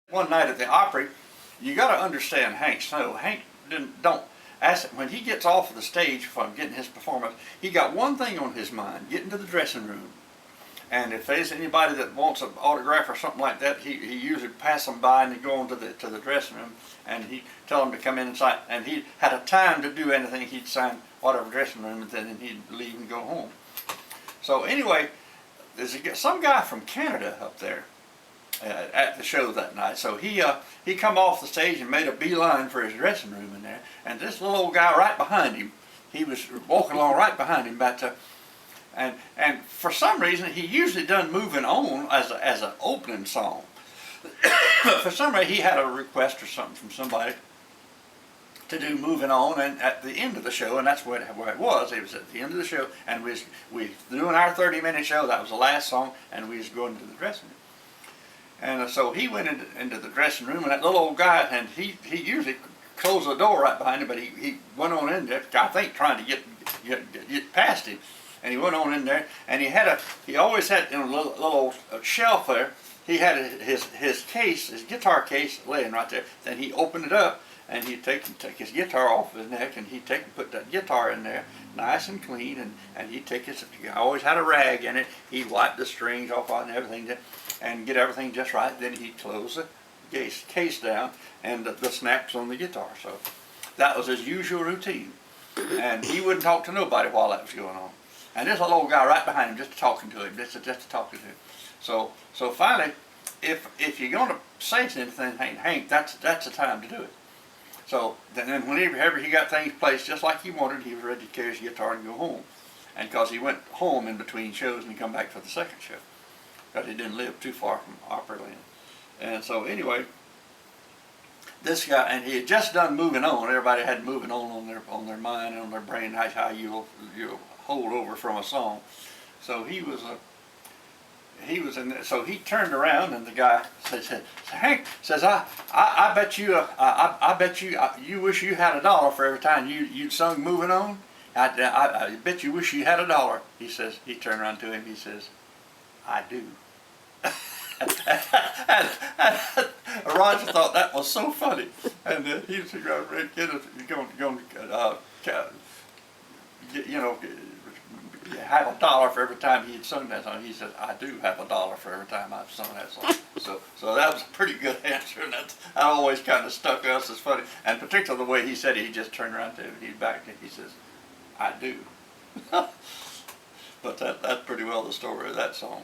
One night at the Opry, you got to understand Hank Snow. Hank don't ask when he gets off of the stage from getting his performance. He got one thing on his mind: getting to the dressing room. And if there's anybody that wants an autograph or something like that, he usually pass them by and they go on to the dressing room, and he tell them to come in and sign. And he had a time to do anything. He'd sign whatever dressing room, and then he'd leave and go home. So anyway, there's some guy from Canada up there at the show that night. So he come off the stage and made a beeline for his dressing room in there, and this little old guy right behind him, he was walking along right behind him about to, and for some reason he usually done Moving On as an opening song. For some reason he had a request or something from somebody to do Moving On, and at the end of the show, and that's where it was. It was at the end of the show, and we doing our 30-minute show. That was the last song, and we was going to the dressing room. And so he went into the dressing room, and that little old guy, and he usually closed the door right behind him, but he went on in there, I think trying to get past him. And he went on in there, and he always had in a little shelf there, he had his case, his guitar case laying right there. Then he opened it up, and he'd take his guitar off his neck, and he'd put that guitar in there nice and clean, and he always had a rag in it. He'd wipe the strings off and everything, and get everything just right. Then he'd close the case down, and the snaps on the guitar. So that was his usual routine, and he wouldn't talk to nobody while that was going on. And this little old guy right behind him, just talking to him, just talking to him. So finally, if you're going to say anything, Hank, that's the time to do it. So then whenever he got things placed just like he wanted, he was ready to carry his guitar and go home. And because he went home in between shows and come back for the second show, because he didn't live too far from Opryland. And so anyway, this guy, and he had just done Moving On. Everybody had Moving On their mind and on their brain, how you'll hold over from a song. So he was in there. So he turned around, and the guy said Hank says, I bet you wish you had $1 for every time you'd sung Moving On. I bet you wish you had $1. He says, he turned around to him, he says, I do. and Roger thought that was so funny, and he was going have $1 for every time he had sung that song. He said, I do have $1 for every time I've sung that song. So that was a pretty good answer, and that always kind of stuck to us as funny. And particularly the way he said it, he just turned around to him, he backed it, he says, I do. But that's pretty well the story of that song.